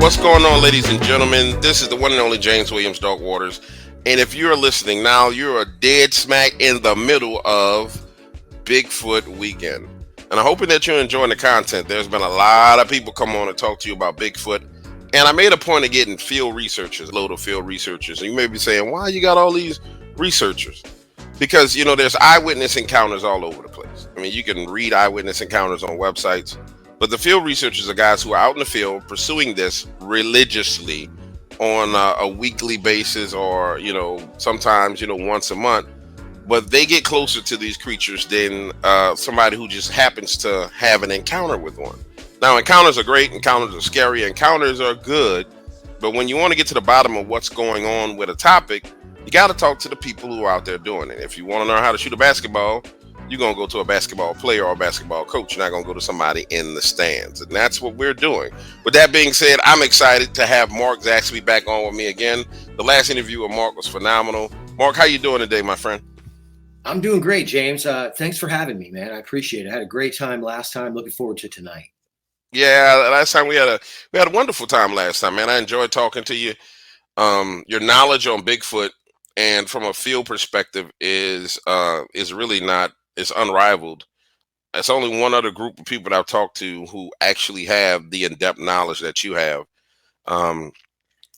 What's going on, ladies and gentlemen? This is the one and only James Williams Dog Waters. And if you're listening now, you're a dead smack in the middle of Bigfoot weekend. And I'm hoping that you're enjoying the content. There's been a lot of people come on and talk to you about Bigfoot. And I made a point of getting field researchers, load of field researchers. And you may be saying, why you got all these researchers? Because, there's eyewitness encounters all over the place. I mean, you can read eyewitness encounters on websites. But the field researchers are guys who are out in the field pursuing this religiously on a weekly basis or, sometimes, once a month. But they get closer to these creatures than somebody who just happens to have an encounter with one. Now, encounters are great. Encounters are scary. Encounters are good. But when you want to get to the bottom of what's going on with a topic, you got to talk to the people who are out there doing it. If you want to learn how to shoot a basketball, you're going to go to a basketball player or a basketball coach. You're not going to go to somebody in the stands. And that's what we're doing. With that being said, I'm excited to have Mark Zaskey back on with me again. The last interview with Mark was phenomenal. Mark, how you doing today, my friend? I'm doing great, James. Thanks for having me, man. I appreciate it. I had a great time last time. Looking forward to tonight. Yeah, last time we had a wonderful time last time, man. I enjoyed talking to you. Your knowledge on Bigfoot and from a field perspective is really not, it's unrivaled. It's only one other group of people that I've talked to who actually have the in-depth knowledge that you have. And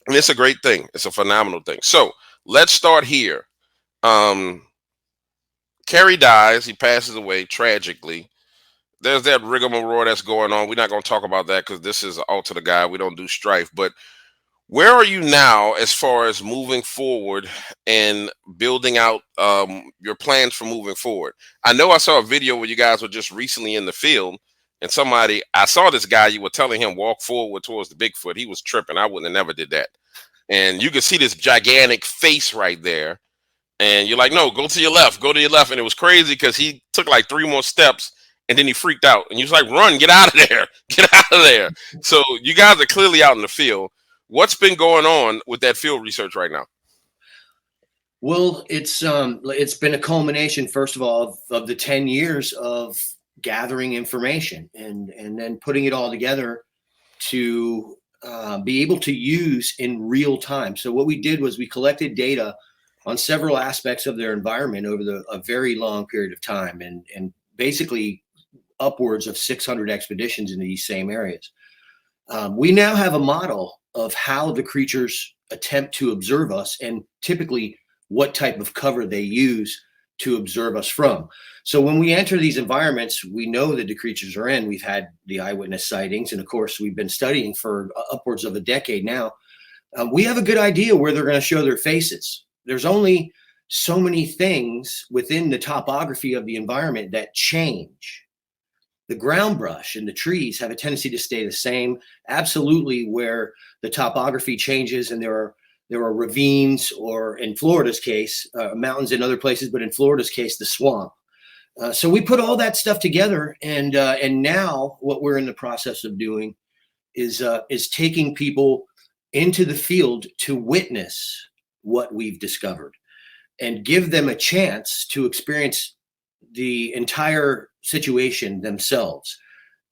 it's a great thing. It's a phenomenal thing. So let's start here. Kerry dies. He passes away tragically. There's that rigmarole that's going on. We're not going to talk about that because this is Alter the Guy. We don't do strife. But where are you now as far as moving forward and building out your plans for moving forward? I know I saw a video where you guys were just recently in the field and I saw this guy, you were telling him walk forward towards the Bigfoot. He was tripping. I wouldn't have never did that. And you could see this gigantic face right there. And you're like, no, go to your left, go to your left. And it was crazy because he took like 3 more steps and then he freaked out. And you was like, run, get out of there, get out of there. So you guys are clearly out in the field. What's been going on with that field research right now? Well, it's been a culmination, first of all, of the 10 years of gathering information and then putting it all together to be able to use in real time. So what we did was we collected data on several aspects of their environment over a very long period of time and basically upwards of 600 expeditions into these same areas. We now have a model of how the creatures attempt to observe us and typically what type of cover they use to observe us from. So when we enter these environments, we know that the creatures are in. We've had the eyewitness sightings, and of course, we've been studying for upwards of a decade now. We have a good idea where they're going to show their faces. There's only so many things within the topography of the environment that change. The ground brush and the trees have a tendency to stay the same. Absolutely, where the topography changes and there are ravines, or in Florida's case, mountains in other places, but in Florida's case, the swamp. So we put all that stuff together, and now what we're in the process of doing is taking people into the field to witness what we've discovered and give them a chance to experience the entire situation themselves,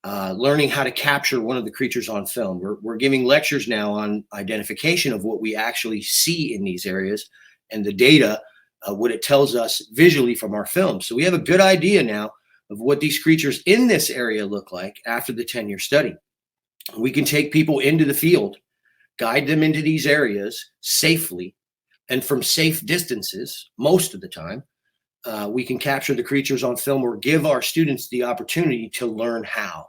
learning how to capture one of the creatures on film. We're giving lectures now on identification of what we actually see in these areas and the data, what it tells us visually from our film. So we have a good idea now of what these creatures in this area look like after the 10-year study. We can take people into the field, guide them into these areas safely, and from safe distances, most of the time, we can capture the creatures on film or give our students the opportunity to learn how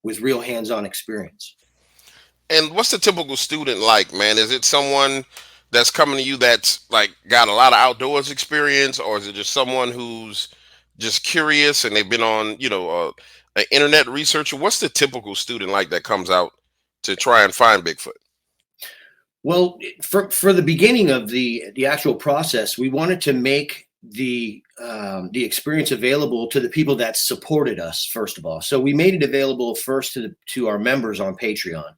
with real hands-on experience. And what's the typical student like, man? Is it someone that's coming to you that's like got a lot of outdoors experience, or is it just someone who's just curious and they've been on, an internet researcher? What's the typical student like that comes out to try and find Bigfoot? Well, for the beginning of the actual process, we wanted to make the experience available to the people that supported us, first of all. So we made it available first to our members on Patreon.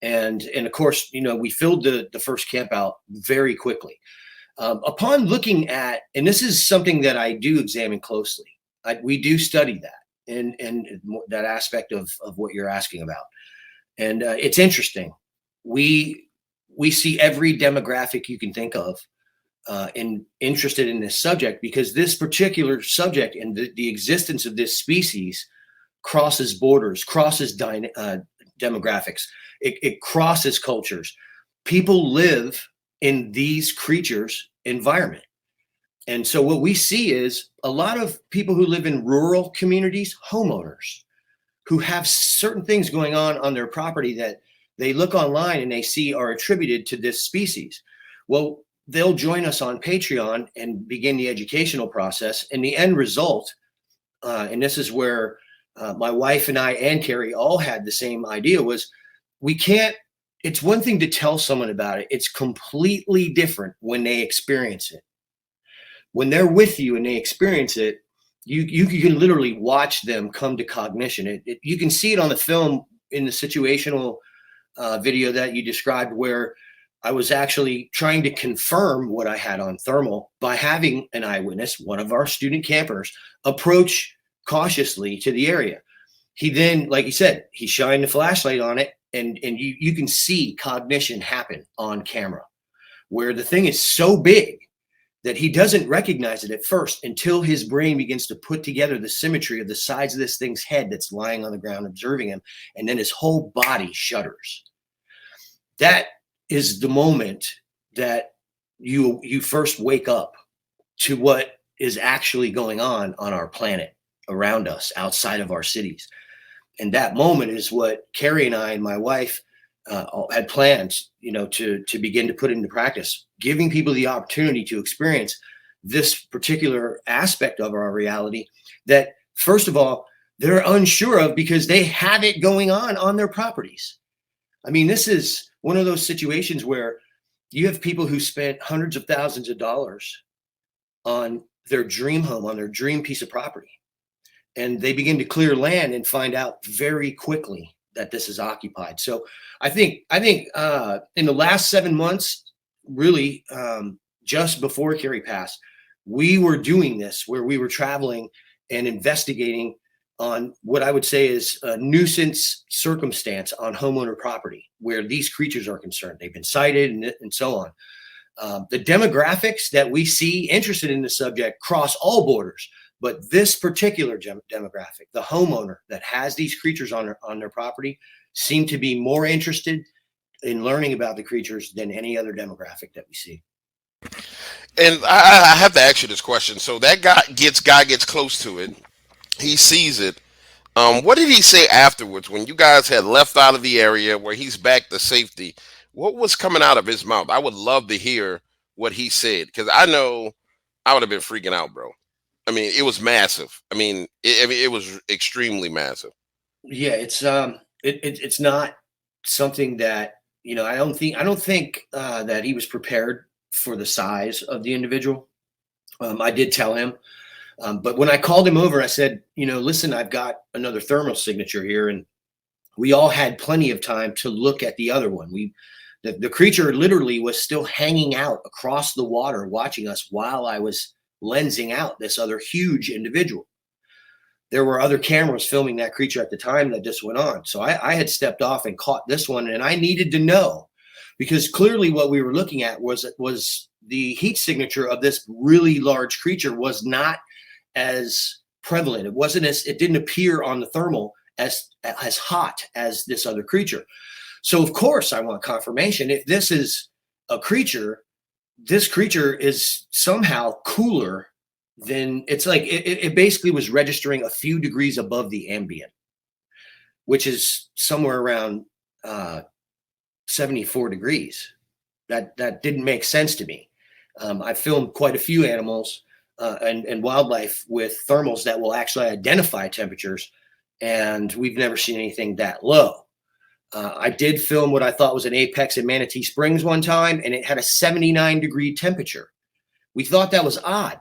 And of course, we filled the first camp out very quickly. Upon looking at, and this is something that I do examine closely, we do study that and that aspect of what you're asking about. And it's interesting. we see every demographic you can think of and interested in this subject, because this particular subject and the existence of this species crosses borders, crosses demographics. It crosses cultures. People live in these creatures' environment. And so what we see is a lot of people who live in rural communities, homeowners, who have certain things going on their property that they look online and they see are attributed to this species. Well, they'll join us on Patreon and begin the educational process. And the end result, and this is where my wife and I and Kerry all had the same idea, was it's one thing to tell someone about it. It's completely different when they experience it. When they're with you and they experience it, you can literally watch them come to cognition. You can see it on the film in the situational video that you described, where I was actually trying to confirm what I had on thermal by having an eyewitness, one of our student campers, approach cautiously to the area. He then, like you said, he shined the flashlight on it, and you can see cognition happen on camera, where the thing is so big that he doesn't recognize it at first until his brain begins to put together the symmetry of the sides of this thing's head that's lying on the ground observing him, and then his whole body shudders. That is the moment that you first wake up to what is actually going on our planet, around us, outside of our cities. And that moment is what Kerry and I and my wife had planned, to begin to put into practice, giving people the opportunity to experience this particular aspect of our reality that, first of all, they're unsure of because they have it going on their properties. I mean, this is one of those situations where you have people who spent hundreds of thousands of dollars on their dream home, on their dream piece of property, and they begin to clear land and find out very quickly that this is occupied. So I think in the last 7 months, really, just before Kerry passed, we were doing this, where we were traveling and investigating on what I would say is a nuisance circumstance on homeowner property where these creatures are concerned. They've been sighted and so on. The demographics that we see interested in the subject cross all borders, but this particular demographic, the homeowner that has these creatures on their property, seem to be more interested in learning about the creatures than any other demographic that we see. And I have to ask you this question. So that guy gets close to it. He sees it. What did he say afterwards when you guys had left out of the area where he's back to safety? What was coming out of his mouth? I would love to hear what he said, because I know I would have been freaking out, bro. I mean, it was massive. I mean, it was extremely massive. Yeah, it's not something that, I don't think that he was prepared for the size of the individual. I did tell him. But when I called him over, I said, listen, I've got another thermal signature here. And we all had plenty of time to look at the other one. The creature literally was still hanging out across the water, watching us while I was lensing out this other huge individual. There were other cameras filming that creature at the time that this went on. So I had stepped off and caught this one, and I needed to know, because clearly what we were looking at was the heat signature of this really large creature was not as prevalent. It didn't appear on the thermal as hot as this other creature. So of course I want confirmation. If this is a creature, this creature is somehow cooler than, it's like it basically was registering a few degrees above the ambient, which is somewhere around 74 degrees. That didn't make sense to me. I filmed quite a few animals and wildlife with thermals that will actually identify temperatures, and we've never seen anything that low. I did film what I thought was an apex in Manatee Springs one time, and it had a 79-degree temperature. We thought that was odd,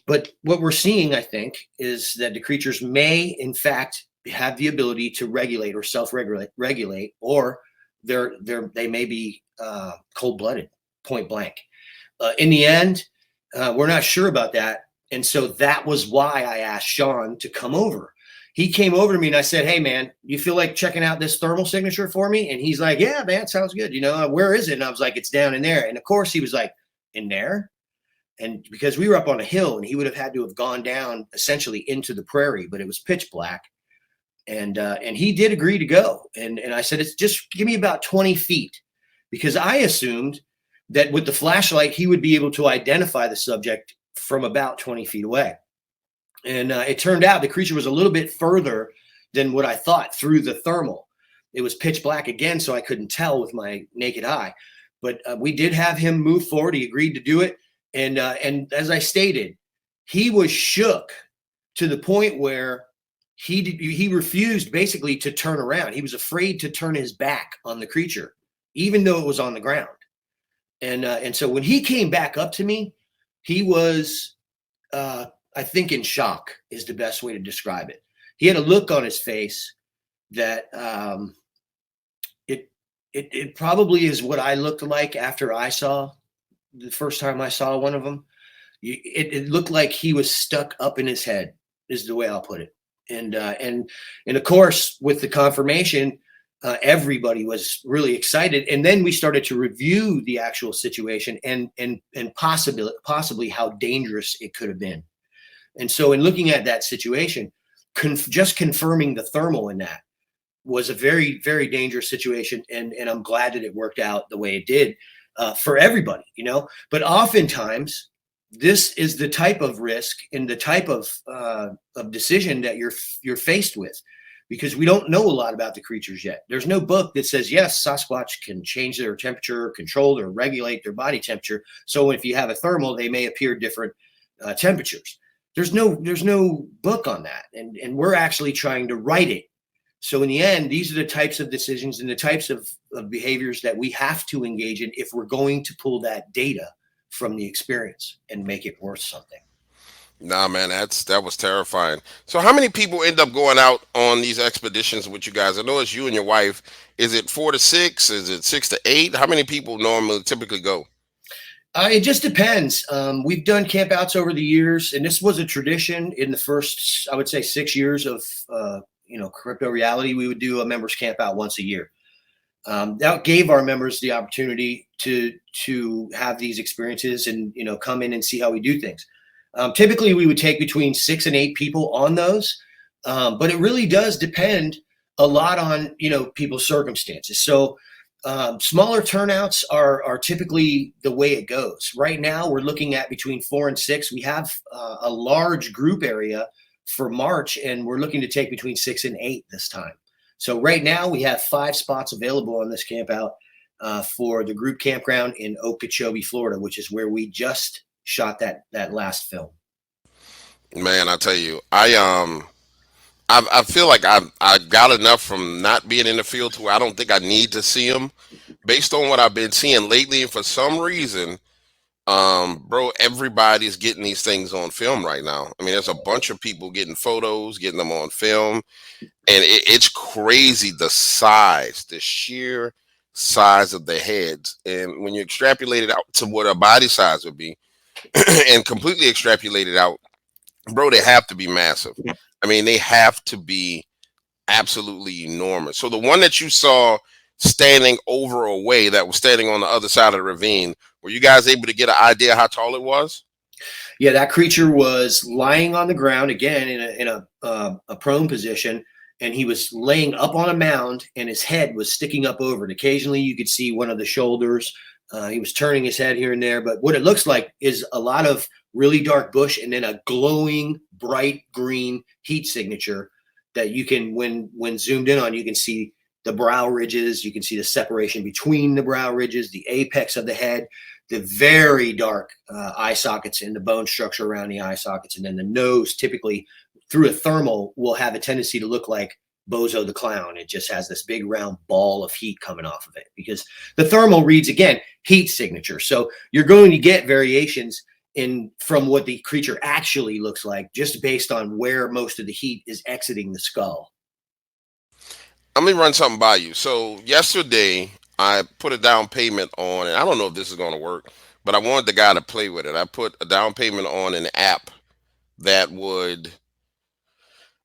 but what we're seeing, I think, is that the creatures may, in fact, have the ability to regulate or self-regulate, or they may be cold-blooded, point blank. In the end, we're not sure about that. And so that was why I asked Sean to come over. he came over to me and I said, "Hey man, you feel like checking out this thermal signature for me?" And he's like, "Yeah, man, sounds good. Where is it?" And I was like, "It's down in there." And of course he was like, "In there?" And because we were up on a hill and he would have had to have gone down essentially into the prairie, but it was pitch black. And he did agree to go. And I said, "It's just give me about 20 feet," because I assumed that with the flashlight, he would be able to identify the subject from about 20 feet away. And it turned out the creature was a little bit further than what I thought through the thermal. It was pitch black again, so I couldn't tell with my naked eye. But we did have him move forward. He agreed to do it. And as I stated, he was shook to the point where he refused basically to turn around. He was afraid to turn his back on the creature, even though it was on the ground. And so when he came back up to me, he was I think in shock is the best way to describe it. He had a look on his face that it probably is what I looked like after I saw the first time I saw one of them. It looked like he was stuck up in his head, is the way I'll put it. And of course, with the confirmation, everybody was really excited. And then we started to review the actual situation and possibly how dangerous it could have been. And so in looking at that situation, just confirming the thermal in that was a very, very dangerous situation. And I'm glad that it worked out the way it did for everybody, But oftentimes, this is the type of risk and the type of decision that you're faced with, because we don't know a lot about the creatures yet. There's no book that says, yes, Sasquatch can change their temperature, control or regulate their body temperature. So if you have a thermal, they may appear different temperatures. There's no book on that. And we're actually trying to write it. So in the end, these are the types of decisions and the types of behaviors that we have to engage in if we're going to pull that data from the experience and make it worth something. Nah, man, that was terrifying. So, how many people end up going out on these expeditions with you guys? I know it's you and your wife. Is it 4 to 6? Is it 6 to 8? How many people normally typically go? It just depends. We've done campouts over the years, and this was a tradition in the first, I would say, 6 years of crypto reality. We would do a members campout once a year. That gave our members the opportunity to have these experiences and come in and see how we do things. Typically, we would take between 6 and 8 people on those, but it really does depend a lot on people's circumstances. So smaller turnouts are typically the way it goes. Right now, we're looking at between 4 and 6. We have a large group area for March, and we're looking to take between 6 and 8 this time. So right now, we have 5 spots available on this camp out for the group campground in Okeechobee, Florida, which is where we just shot that last film. Man, I tell you, I feel like I got enough from not being in the field to where I don't think I need to see them, based on what I've been seeing lately. And for some reason, bro, everybody's getting these things on film right now. I mean, there's a bunch of people getting photos, getting them on film, and it's crazy the sheer size of the heads. And when you extrapolate it out to what a body size would be, and completely extrapolate it out, bro, they have to be massive. I mean, they have to be absolutely enormous. So the one that you saw standing over a way that was standing on the other side of the ravine, were you guys able to get an idea how tall it was? Yeah, that creature was lying on the ground again in a prone position, and he was laying up on a mound, and his head was sticking up over it. Occasionally, you could see one of the shoulders. He was turning his head here and there, but what it looks like is a lot of really dark bush and then a glowing bright green heat signature that you can, when zoomed in on, you can see the brow ridges, you can see the separation between the brow ridges, the apex of the head, the very dark eye sockets and the bone structure around the eye sockets, and then the nose typically through a thermal will have a tendency to look like Bozo the Clown. It just has this big round ball of heat coming off of it because the thermal reads, again, heat signature. So you're going to get variations from what the creature actually looks like just based on where most of the heat is exiting the skull. Let me run something by you. So yesterday I put a down payment on, and I don't know if this is going to work, but I wanted the guy to play with it. I put a down payment on an app that would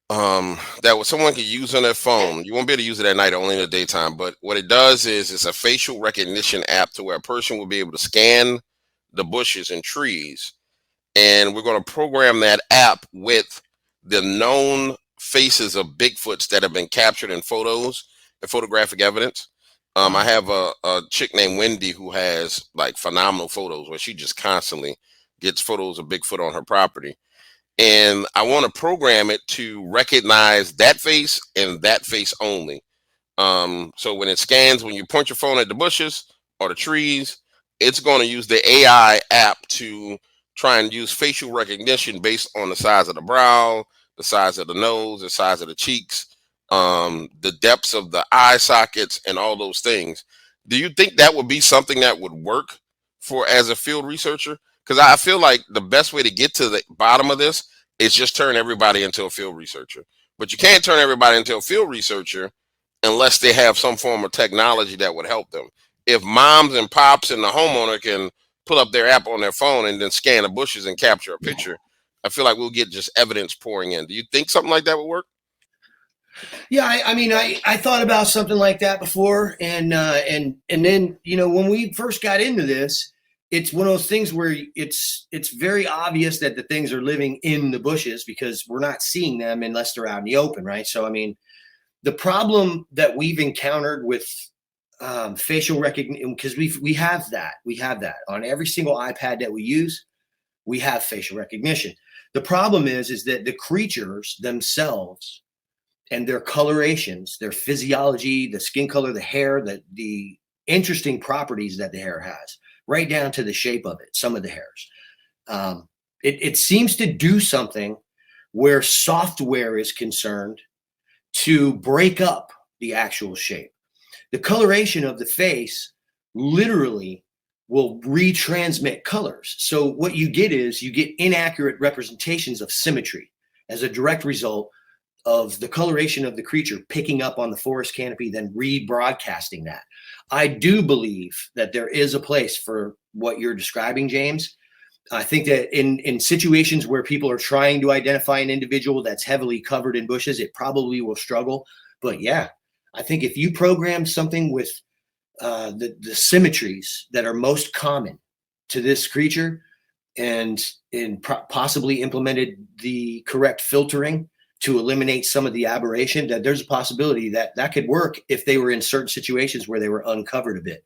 that someone could use on their phone. You won't be able to use it at night, only in the daytime. But what it does is it's a facial recognition app to where a person will be able to scan the bushes and trees, and we're going to program that app with the known faces of Bigfoots that have been captured in photos and photographic evidence. I Wow. have a chick named Wendy who has like phenomenal photos where she just constantly gets photos of Bigfoot on her property. And I want to program it to recognize that face and that face only. So when it scans, when you point your phone at the bushes or the trees, it's going to use the AI app to try and use facial recognition based on the size of the brow, the size of the nose, the size of the cheeks, the depths of the eye sockets, and all those things. Do you think that would be something that would work for as a field researcher? Because I feel like the best way to get to the bottom of this is just turn everybody into a field researcher. But you can't turn everybody into a field researcher unless they have some form of technology that would help them. If moms and pops and the homeowner can pull up their app on their phone and then scan the bushes and capture a picture, I feel like we'll get just evidence pouring in. Do you think something like that would work? Yeah, I mean, I thought about something like that before, and then when we first got into this, it's one of those things where it's very obvious that the things are living in the bushes because we're not seeing them unless they're out in the open, right? So I mean, the problem that we've encountered with facial recognition, because we have that on every single iPad that we use. We have facial recognition. The problem is that the creatures themselves and their colorations, their physiology, the skin color, the hair, the interesting properties that the hair has, right down to the shape of it, some of the hairs. It seems to do something where software is concerned to break up the actual shape. The coloration of the face literally will retransmit colors. So what you get is you get inaccurate representations of symmetry as a direct result of the coloration of the creature picking up on the forest canopy, then rebroadcasting that. I do believe that there is a place for what you're describing, James. I think that in situations where people are trying to identify an individual that's heavily covered in bushes, it probably will struggle. But yeah, I think if you program something with the symmetries that are most common to this creature and possibly implemented the correct filtering to eliminate some of the aberration, that there's a possibility that that could work if they were in certain situations where they were uncovered a bit.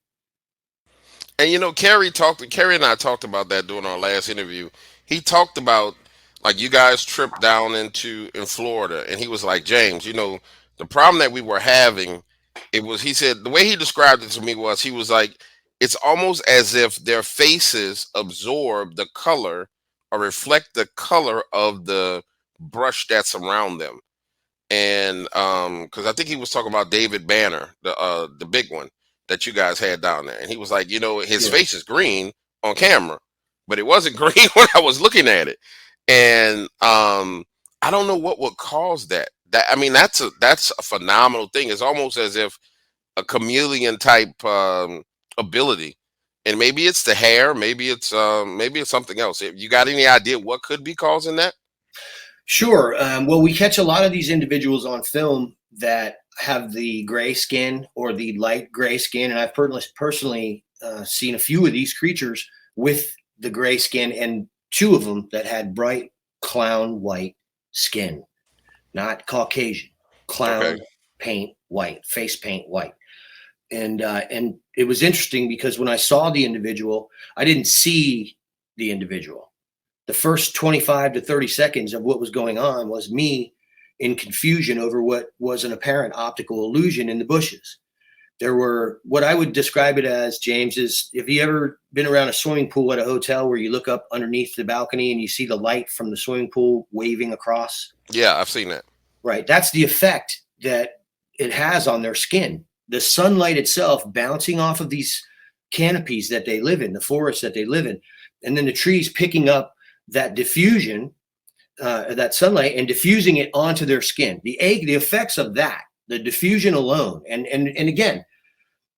And Kerry and I talked about that during our last interview. He talked about like you guys tripped down into in Florida, and he was like, James, the problem that we were having, it was he said the way he described it to me was he was like, it's almost as if their faces absorb the color or reflect the color of the brush that's around them. And because I think he was talking about David Banner, the big one that you guys had down there, and he was like, his Yeah. face is green on camera, but it wasn't green when I was looking at it, and I don't know what would cause that. That I mean, that's a phenomenal thing. It's almost as if a chameleon type ability, and maybe it's the hair, maybe it's something else. You got any idea what could be causing that? Sure. Well, we catch a lot of these individuals on film that have the gray skin or the light gray skin, and I've personally seen a few of these creatures with the gray skin, and two of them that had bright clown white skin, not Caucasian, Okay. clown paint white, face paint white. And it was interesting because when I saw the individual, I didn't see the individual. The first 25 to 30 seconds of what was going on was me in confusion over what was an apparent optical illusion in the bushes. There were what I would describe it as, James, is if you ever been around a swimming pool at a hotel where you look up underneath the balcony and you see the light from the swimming pool waving across, Yeah, I've seen that. right? That's the effect that it has on their skin. The sunlight itself bouncing off of these canopies that they live in, the forests that they live in, and then the trees picking up that diffusion, that sunlight, and diffusing it onto their skin. The effects of that, the diffusion alone, and again,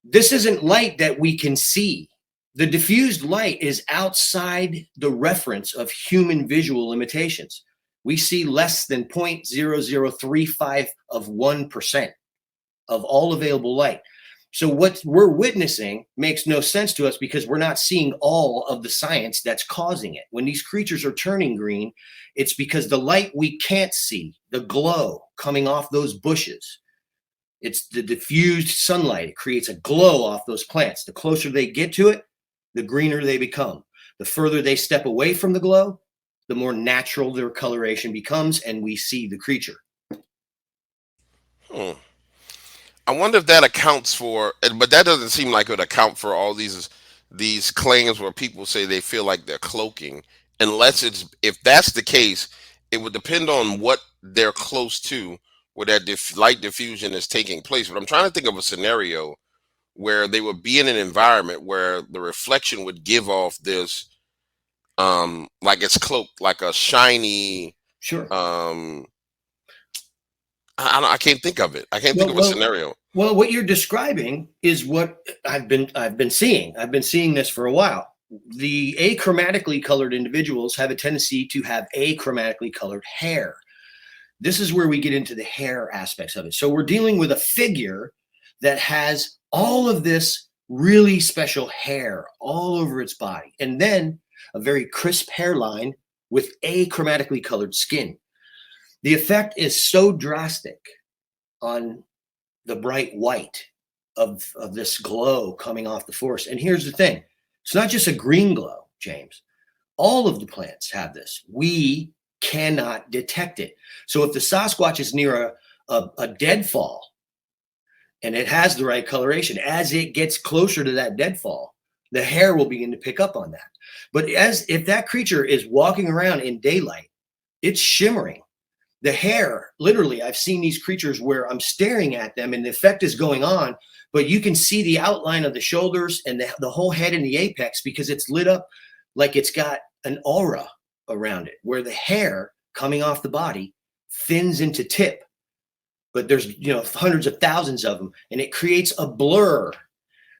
this isn't light that we can see. The diffused light is outside the reference of human visual limitations. We see less than 0.0035 of 1% of all available light. So what we're witnessing makes no sense to us because we're not seeing all of the science that's causing it. When these creatures are turning green, it's because the light we can't see, the glow coming off those bushes, it's the diffused sunlight. It creates a glow off those plants. The closer they get to it, the greener they become. The further they step away from the glow, the more natural their coloration becomes, and we see the creature. Hmm. I wonder if that accounts for, but that doesn't seem like it would account for all these claims where people say they feel like they're cloaking. Unless it's if that's the case, it would depend on what they're close to, where that light diffusion is taking place. But I'm trying to think of a scenario where they would be in an environment where the reflection would give off this, like it's cloaked, like a shiny, Sure. um, I can't think of it. I can't think Well, of a well, scenario. well, what you're describing is what I've been seeing. I've been seeing this for a while. The achromatically colored individuals have a tendency to have achromatically colored hair. This is where we get into the hair aspects of it. So we're dealing with a figure that has all of this really special hair all over its body, and then a very crisp hairline with achromatically colored skin. The effect is so drastic on the bright white of this glow coming off the forest. And here's the thing, it's not just a green glow, James. All of the plants have this. We cannot detect it. So if the Sasquatch is near a deadfall and it has the right coloration, as it gets closer to that deadfall, the hair will begin to pick up on that. But as if that creature is walking around in daylight, it's shimmering. The hair, literally, I've seen these creatures where I'm staring at them and the effect is going on, but you can see the outline of the shoulders and the whole head in the apex because it's lit up like it's got an aura around it, where the hair coming off the body thins into tip. But there's hundreds of thousands of them, and it creates a blur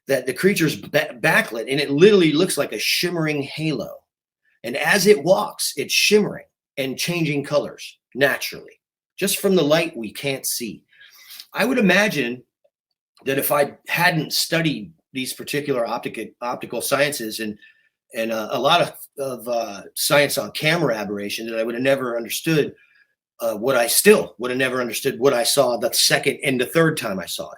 that the creature's backlit, and it literally looks like a shimmering halo. And as it walks, it's shimmering and changing colors naturally, just from the light we can't see. I would imagine that if I hadn't studied these particular optical sciences and a lot of science on camera aberration, that I would have never understood what I still would have never understood what I saw the second and the third time I saw it.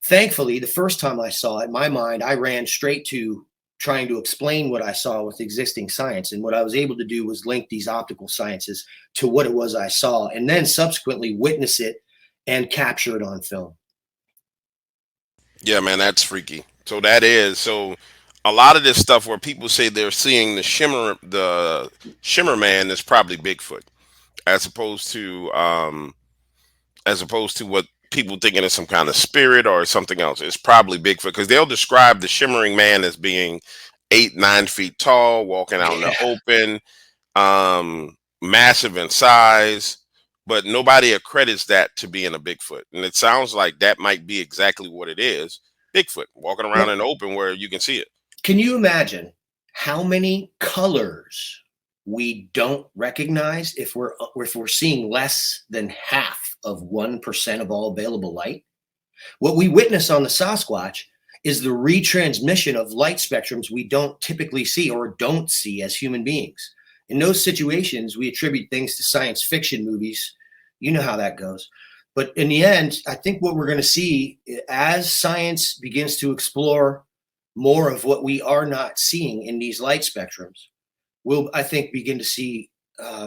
Thankfully, the first time I saw it, in my mind, I ran straight to trying to explain what I saw with existing science. And what I was able to do was link these optical sciences to what it was I saw, and then subsequently witness it and capture it on film. Yeah, man, that's freaky. So a lot of this stuff where people say they're seeing the shimmer man is probably Bigfoot, as opposed to what people thinking is some kind of spirit or something else. It's probably Bigfoot because they'll describe the shimmering man as being 8, 9 feet tall, walking out in the Yeah. open, massive in size, but nobody accredits that to being a Bigfoot. And it sounds like that might be exactly what it is. Bigfoot walking around Well, in the open where you can see it. can you imagine how many colors we don't recognize if we're seeing less than half of 1% of all available light? What we witness on the Sasquatch is the retransmission of light spectrums we don't typically see or don't see as human beings. In those situations, we attribute things to science fiction movies. You know how that goes. But in the end, I think what we're going to see as science begins to explore more of what we are not seeing in these light spectrums, we'll, I think, begin to see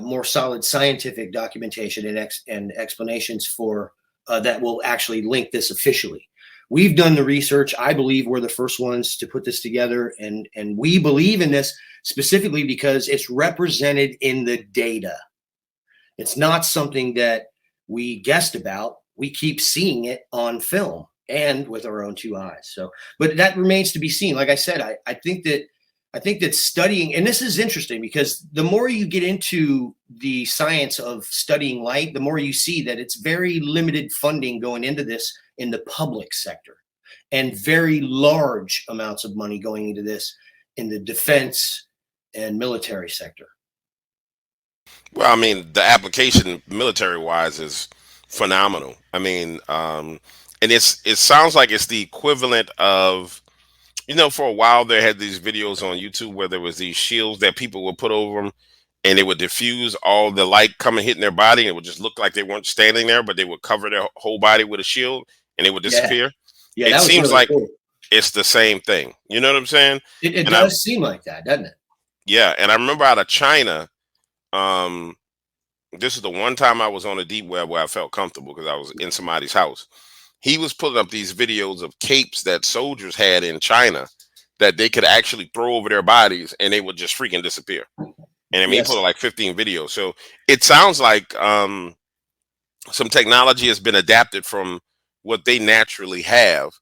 more solid scientific documentation and explanations for that will actually link this officially. We've done the research. I believe we're the first ones to put this together, and we believe in this specifically because it's represented in the data. It's not something that we guessed about. We keep seeing it on film and with our own two eyes. So, but that remains to be seen. Like I said, I think that studying, and this is interesting because the more you get into the science of studying light, the more you see that it's very limited funding going into this in the public sector, and very large amounts of money going into this in the defense and military sector. Well, I mean, the application military wise is phenomenal. I mean, and it sounds like it's the equivalent of, for a while they had these videos on YouTube where there was these shields that people would put over them, and it would diffuse all the light coming hitting their body, and it would just look like they weren't standing there, but they would cover their whole body with a shield, and it would Yeah. disappear. Yeah, It that was seems really like cool. it's the same thing. You know what I'm saying? It And I does seem like that, doesn't it? Yeah, and I remember out of China. Um, this is the one time I was on the deep web where I felt comfortable because I was in somebody's house. He was putting up these videos of capes that soldiers had in China that they could actually throw over their bodies and they would just freaking disappear. And I mean, he Yes. put like 15 videos. So it sounds like some technology has been adapted from what they naturally have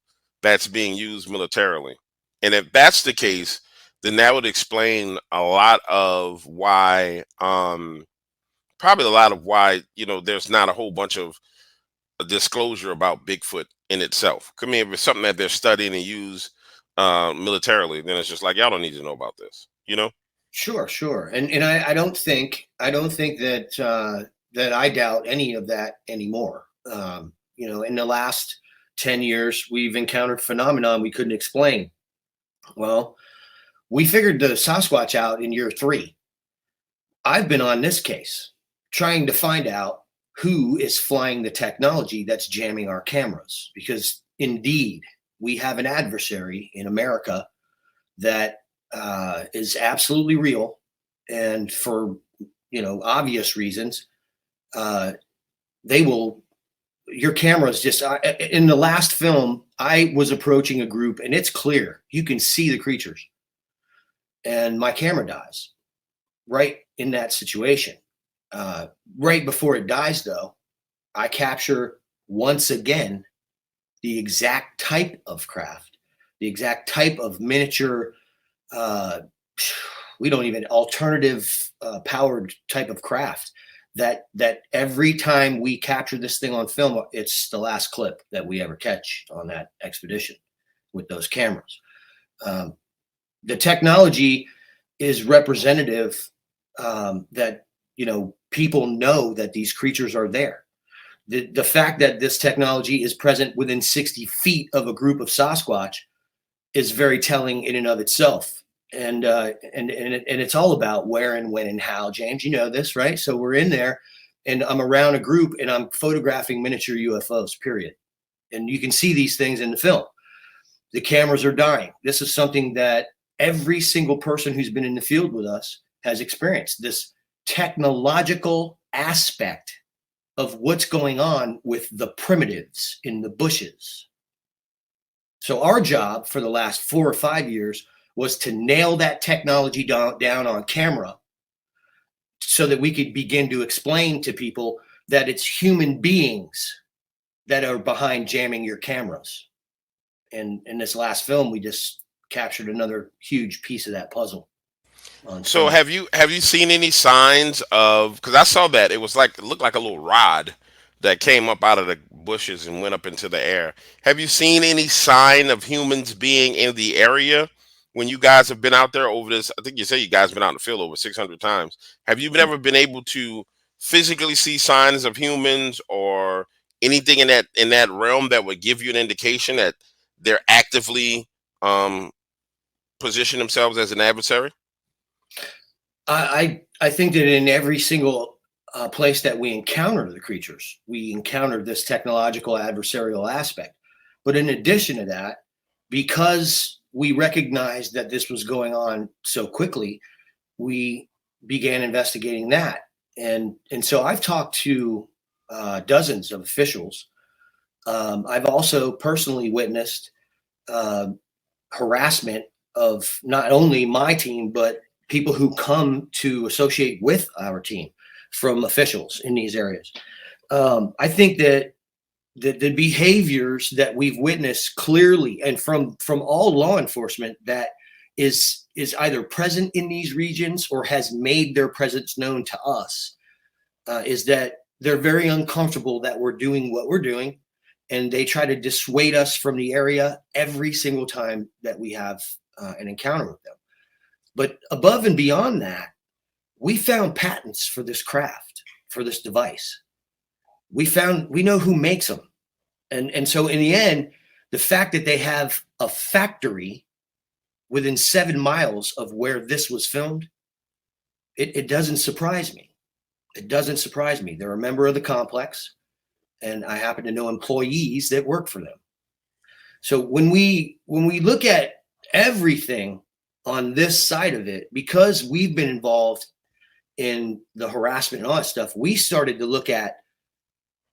that's being used militarily. And if that's the case, then that would explain a lot of why, probably a lot of why, there's not a whole bunch of disclosure about Bigfoot in itself. I mean, if it's something that they're studying and use militarily, then it's just like, y'all don't need to know about this, you know? Sure, sure. And I don't think that that I doubt any of that anymore. In the last 10 years, we've encountered phenomenon we couldn't explain. Well, we figured the Sasquatch out in year 3. I've been on this case trying to find out who is flying the technology that's jamming our cameras, because indeed we have an adversary in America that is absolutely real, and for obvious reasons, they will. Your cameras just in the last film, I was approaching a group, and it's clear you can see the creatures, and my camera dies right in that situation. Right before it dies, though, I capture once again the exact type of craft, the exact type of miniature. We don't even alternative powered type of craft that every time we capture this thing on film, it's the last clip that we ever catch on that expedition with those cameras. The technology is representative, that people know that these creatures are there. The fact that this technology is present within 60 feet of a group of Sasquatch is very telling in and of itself. And it's all about where and when and how. James, you know this, right? So we're in there, and I'm around a group, and I'm photographing miniature UFOs. Period. And you can see these things in the film. The cameras are dying. This is something that every single person who's been in the field with us has experienced. This technological aspect of what's going on with the primitives in the bushes. So our job for the last 4 or 5 years was to nail that technology down on camera so that we could begin to explain to people that it's human beings that are behind jamming your cameras. And in this last film, we just captured another huge piece of that puzzle. So have you seen any signs of, because I saw that it looked like a little rod that came up out of the bushes and went up into the air. Have you seen any sign of humans being in the area when you guys have been out there over this? I think you say you guys been out in the field over 600 times. Have you ever been able to physically see signs of humans or anything in that realm that would give you an indication that they're actively um position themselves as an adversary? I think that in every single place that we encounter the creatures, we encounter this technological adversarial aspect. But in addition to that, because we recognized that this was going on so quickly, we began investigating that. And so I've talked to dozens of officials. I've also personally witnessed uh, harassment of not only my team, but people who come to associate with our team from officials in these areas. I think that the behaviors that we've witnessed clearly, and from all law enforcement, that is either present in these regions or has made their presence known to us, is that they're very uncomfortable that we're doing what we're doing, and they try to dissuade us from the area every single time that we have an encounter with them. But above and beyond that, we found patents for this craft, for this device. We know who makes them. And so in the end, the fact that they have a factory within 7 miles of where this was filmed, it doesn't surprise me. It doesn't surprise me. They're a member of the complex, and I happen to know employees that work for them. So when we look at everything on this side of it, because we've been involved in the harassment and all that stuff, we started to look at,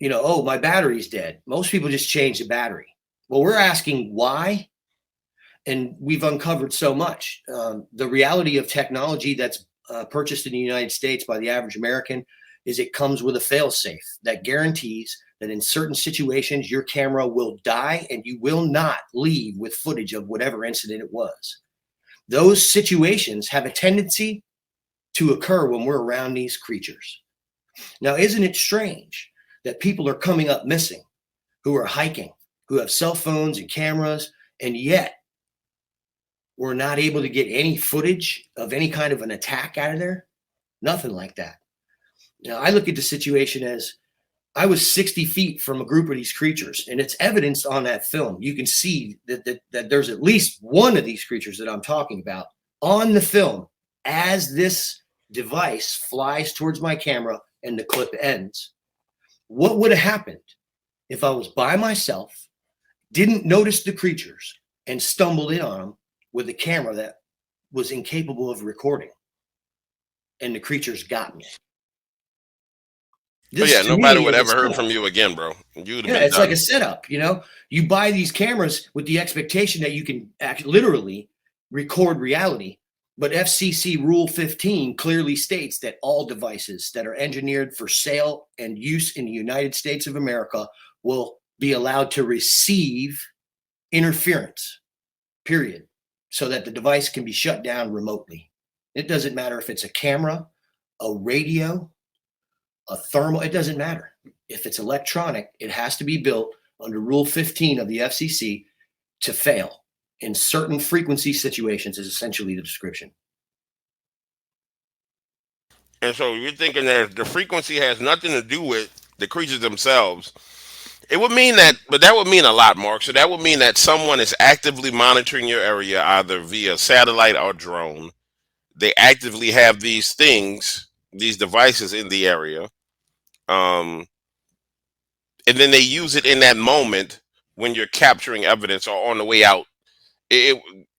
oh, my battery's dead. Most people just change the battery. Well, we're asking why, and we've uncovered so much. The reality of technology that's purchased in the United States by the average American is it comes with a fail-safe that guarantees that in certain situations, your camera will die and you will not leave with footage of whatever incident it was. Those situations have a tendency to occur when we're around these creatures. Now, isn't it strange that people are coming up missing who are hiking, who have cell phones and cameras, and yet we're not able to get any footage of any kind of an attack out of there? Nothing like that. Now, I look at the situation as I was 60 feet from a group of these creatures, and it's evidenced on that film. You can see that there's at least one of these creatures that I'm talking about on the film as this device flies towards my camera and the clip ends. What would have happened if I was by myself, didn't notice the creatures, and stumbled in on them with a camera that was incapable of recording, and the creatures got me? Oh yeah, nobody would ever heard from you again, bro. You'd have been it's done. like a setup. You buy these cameras with the expectation that you can literally record reality. But FCC Rule 15 clearly states that all devices that are engineered for sale and use in the United States of America will be allowed to receive interference, period, so that the device can be shut down remotely. It doesn't matter if it's a camera, a radio, a thermal, it doesn't matter. If it's electronic, it has to be built under Rule 15 of the FCC to fail in certain frequency situations is essentially the description. And so you're thinking that the frequency has nothing to do with the creatures themselves. It would mean that, but that would mean a lot, Mark. So that would mean that someone is actively monitoring your area either via satellite or drone. They actively have these things, these devices in the area. And then they use it in that moment when you're capturing evidence or on the way out.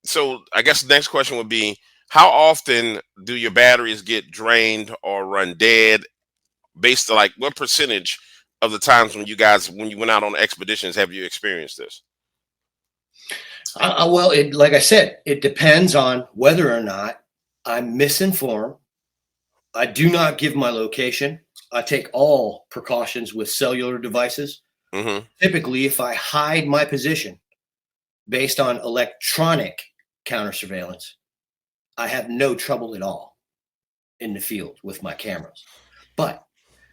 So I guess the next question would be, how often do your batteries get drained or run dead? Based on like what percentage of the times when you went out on expeditions have you experienced this? Well, like I said, it depends on whether or not I'm misinformed. I do not give my location. I take all precautions with cellular devices. Mm-hmm. Typically, if I hide my position based on electronic counter surveillance, I have no trouble at all in the field with my cameras. But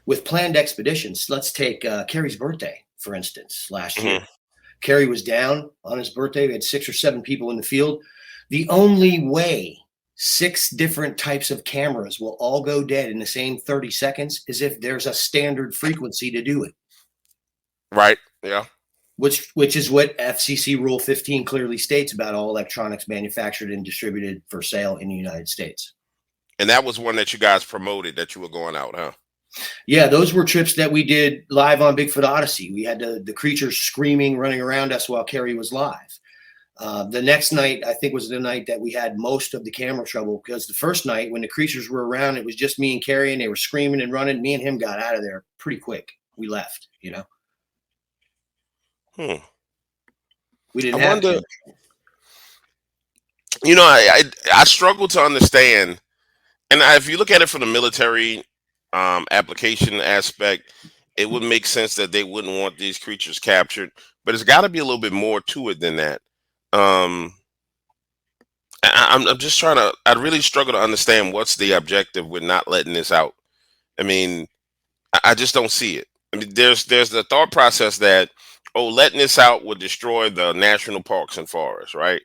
with planned expeditions, let's take Kerry's birthday, for instance, last year. Kerry was down on his birthday. We had 6 or 7 people in the field. The only way 6 different types of cameras will all go dead in the same 30 seconds is if there's a standard frequency to do it. Right. Yeah. Which is what FCC Rule 15 clearly states about all electronics manufactured and distributed for sale in the United States. And that was one that you guys promoted that you were going out, huh? Yeah, those were trips that we did live on Bigfoot Odyssey. We had the creatures screaming, running around us while Kerry was live. The next night, I think, was the night that we had most of the camera trouble, because the first night when the creatures were around, it was just me and Kerry, and they were screaming and running. Me and him got out of there pretty quick. We left, We didn't have to. I struggle to understand. And if you look at it from the military application aspect, it would make sense that they wouldn't want these creatures captured. But it's got to be a little bit more to it than that. I'm just trying to. I really struggle to understand what's the objective with not letting this out. I mean, I just don't see it. I mean, there's the thought process that letting this out would destroy the national parks and forests, right?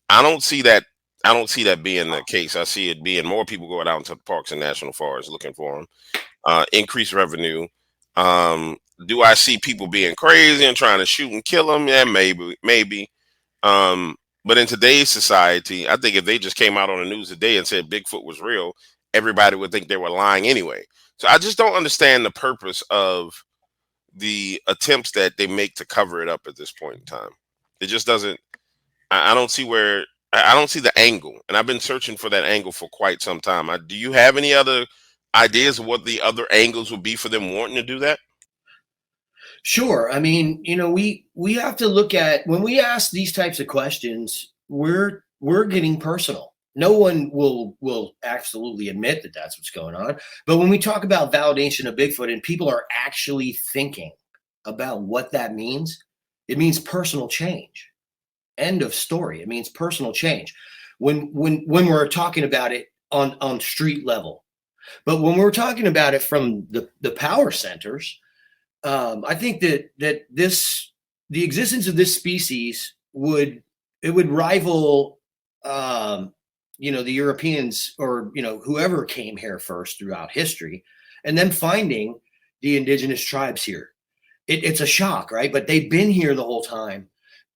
I don't see that. I don't see that being the case. I see it being more people going out into the parks and national forests looking for them. Increased revenue. Um, do I see people being crazy and trying to shoot and kill them? Yeah, maybe. Um, but in today's society, I think if they just came out on the news today and said Bigfoot was real, everybody would think they were lying anyway. So I just don't understand the purpose of the attempts that they make to cover it up at this point in time. It just doesn't. I don't see where. I don't see the angle, and I've been searching for that angle for quite some time. Do you have any other ideas of what the other angles would be for them wanting to do that? Sure. I mean, we have to look at when we ask these types of questions, we're getting personal. No one will absolutely admit that that's what's going on. But when we talk about validation of Bigfoot and people are actually thinking about what that means, it means personal change. End of story. It means personal change. When we're talking about it on street level, but when we're talking about it from the power centers, I think that the existence of this species would rival the Europeans or whoever came here first throughout history, and then finding the indigenous tribes here. It's a shock, right? But they've been here the whole time.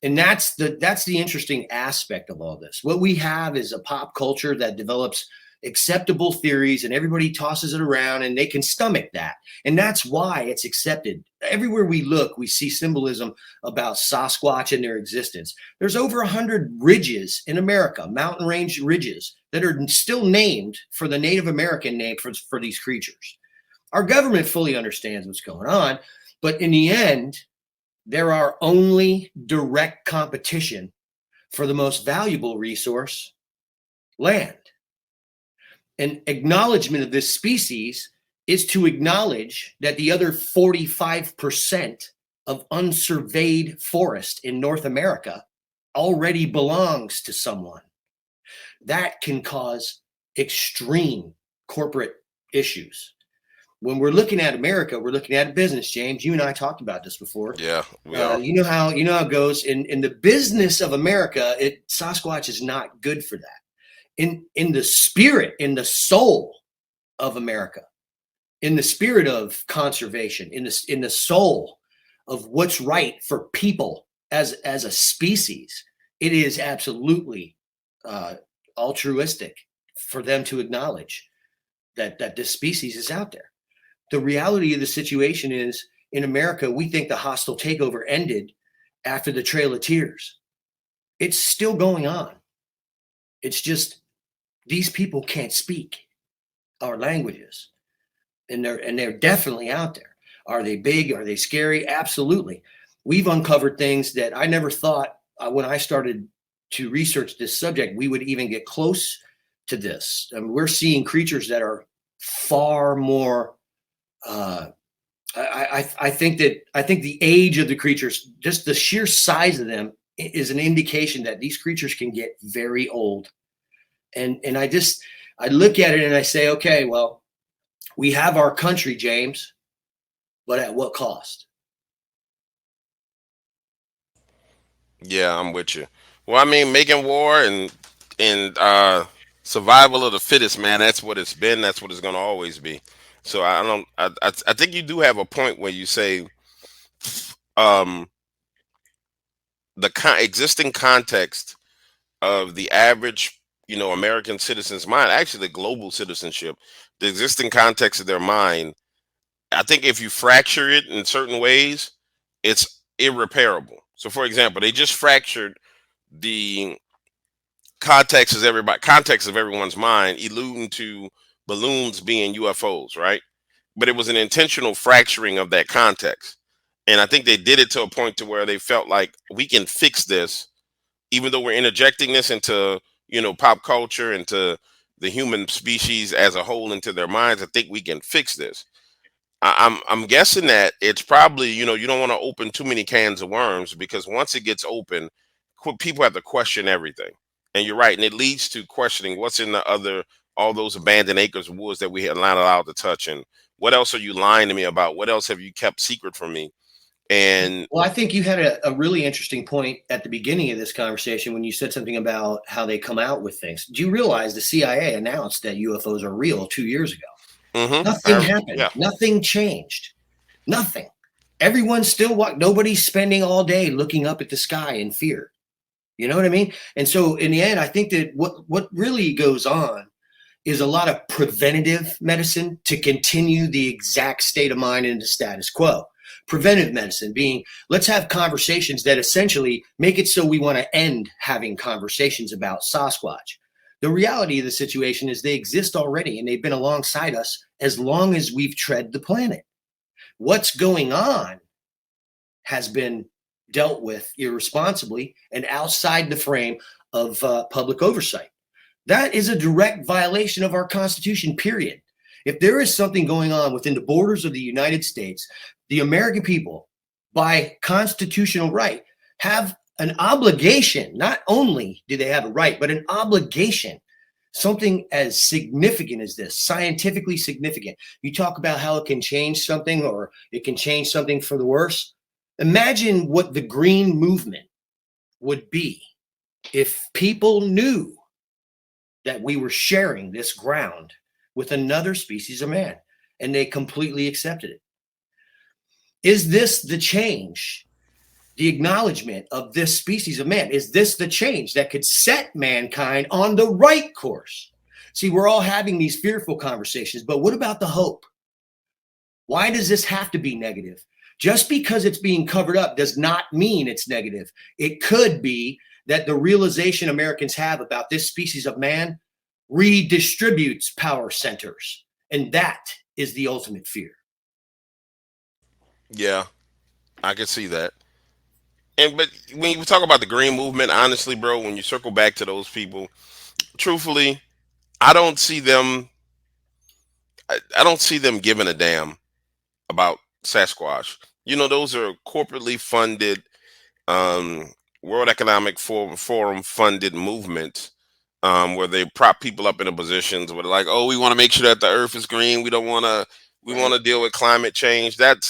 And that's the interesting aspect of all this. What we have is a pop culture that develops acceptable theories and everybody tosses it around and they can stomach that. And that's why it's accepted. Everywhere we look, we see symbolism about Sasquatch and their existence. There's over 100 ridges in America, mountain range ridges, that are still named for the Native American name for these creatures. Our government fully understands what's going on, but in the end, there are only direct competition for the most valuable resource, land. And acknowledgement of this species is to acknowledge that the other 45% of unsurveyed forest in North America already belongs to someone. That can cause extreme corporate issues. When we're looking at America, we're looking at business, James. You and I talked about this before. Yeah, we are. You know how it goes in the business of America. Sasquatch is not good for that. In the spirit, in the soul of America, in the spirit of conservation, in the soul of what's right for people as a species, it is absolutely altruistic for them to acknowledge that this species is out there. The reality of the situation is, in America, we think the hostile takeover ended after the Trail of Tears. It's still going on. It's just these people can't speak our languages, and they're definitely out there. Are they big? Are they scary? Absolutely. We've uncovered things that I never thought when I started to research this subject we would even get close to this. I mean, we're seeing creatures that are far more. I think the age of the creatures, just the sheer size of them, is an indication that these creatures can get very old. And I look at it and I say, okay, well, we have our country, James, but at what cost? Yeah, I'm with you. Well, I mean, making war and survival of the fittest, man. That's what it's been. That's what it's going to always be. So I don't. I think you do have a point where you say um, the existing context of the average, American citizen's mind, actually the global citizenship, the existing context of their mind. I think if you fracture it in certain ways, it's irreparable. So, for example, they just fractured the context of everyone's mind, alluding to balloons being UFOs, right? But it was an intentional fracturing of that context, and I think they did it to a point to where they felt like we can fix this, even though we're interjecting this into pop culture, into the human species as a whole, into their minds. I think we can fix this. I'm guessing that it's probably, you don't want to open too many cans of worms, because once it gets open, people have to question everything. And you're right, and it leads to questioning what's in all those abandoned acres of woods that we had not allowed to touch, and what else are you lying to me about? What else have you kept secret from me? And Well, I think you had a really interesting point at the beginning of this conversation when you said something about how they come out with things. Do you realize the CIA announced that UFOs are real 2 years ago? Nothing happened. yeah, Nothing changed. Nothing. Everyone's still nobody's spending all day looking up at the sky in fear. You know what I mean? And so in the end, I think that what really goes on is a lot of preventative medicine to continue the exact state of mind in the status quo. Preventive medicine being, let's have conversations that essentially make it so we want to end having conversations about Sasquatch. The reality of the situation is they exist already and they've been alongside us as long as we've tread the planet. What's going on has been dealt with irresponsibly and outside the frame of public oversight. That is a direct violation of our Constitution, period. If there is something going on within the borders of the United States, the American people, by constitutional right, have an obligation. Not only do they have a right, but an obligation. Something as significant as this, scientifically significant. You talk about how it can change something or it can change something for the worse. Imagine what the green movement would be if people knew that we were sharing this ground with another species of man and they completely accepted it. Is this the change, the acknowledgement of this species of man? Is this the change that could set mankind on the right course? See, we're all having these fearful conversations, but what about the hope? Why does this have to be negative? Just because it's being covered up does not mean it's negative. It could be that the realization Americans have about this species of man redistributes power centers. And that is the ultimate fear. yeah, I can see that. And but when you talk about the green movement, honestly, bro, when you circle back to those people, truthfully, I don't see them. I don't see them giving a damn about Sasquatch. You know, those are corporately funded, um, World Economic Forum funded movements, where they prop people up into positions where they're like, oh, we want to make sure that the Earth is green. We don't want to. We want Right. to deal with climate change. That